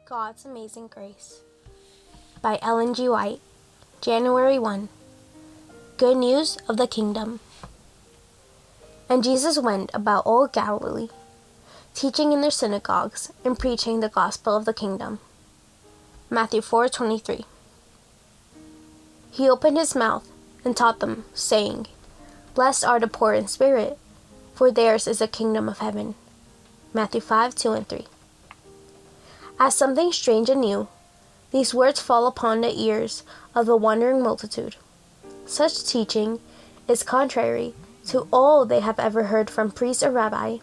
God's Amazing Grace by Ellen G. White, January 1. Good News of the Kingdom. And Jesus went about all Galilee, teaching in their synagogues and preaching the gospel of the kingdom. Matthew 4:23. He opened his mouth and taught them, saying, Blessed are the poor in spirit, for theirs is the kingdom of heaven. Matthew 5:2-3. As something strange and new, these words fall upon the ears of the wondering multitude. Such teaching is contrary to all they have ever heard from priest or rabbi.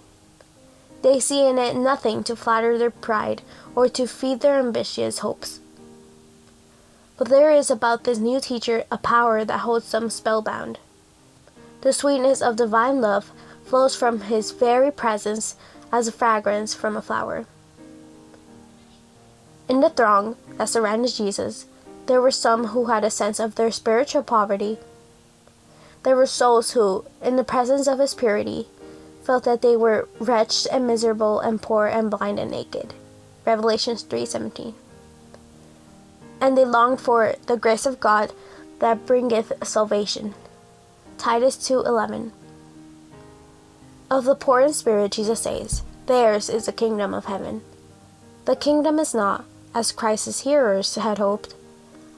They see in it nothing to flatter their pride or to feed their ambitious hopes. But there is about this new teacher a power that holds them spellbound. The sweetness of divine love flows from his very presence as a fragrance from a flower. In the throng that surrounded Jesus, there were some who had a sense of their spiritual poverty. There were souls who, in the presence of his purity, felt that they were wretched and miserable and poor and blind and naked. Revelation 3:17. And they longed for the grace of God that bringeth salvation. Titus 2:11. Of the poor in spirit, Jesus says, theirs is the kingdom of heaven. The kingdom is not, as Christ's hearers had hoped,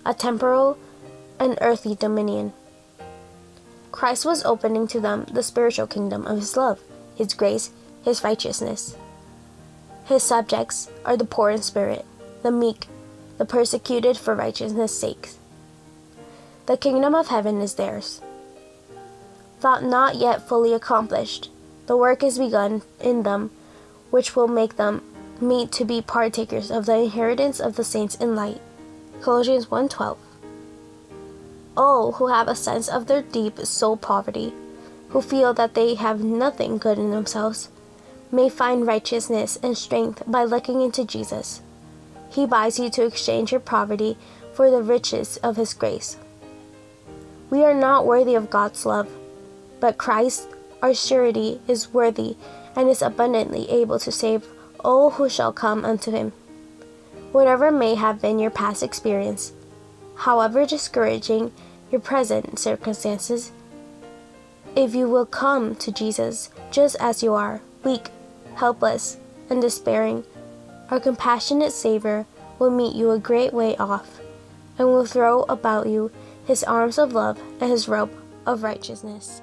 a temporal and earthly dominion. Christ was opening to them the spiritual kingdom of his love, his grace, his righteousness. His subjects are the poor in spirit, the meek, the persecuted for righteousness' sake. The kingdom of heaven is theirs. Thought not yet fully accomplished, the work is begun in them, which will make them meet to be partakers of the inheritance of the saints in light. Colossians 1:12. All who have a sense of their deep soul poverty, who feel that they have nothing good in themselves, may find righteousness and strength by looking into Jesus. He buys you to exchange your poverty for the riches of his grace. We are not worthy of God's love, but Christ, our surety, is worthy and is abundantly able to save all who shall come unto him. Whatever may have been your past experience, however discouraging your present circumstances, if you will come to Jesus just as you are, weak, helpless, and despairing, our compassionate Savior will meet you a great way off and will throw about you his arms of love and his robe of righteousness.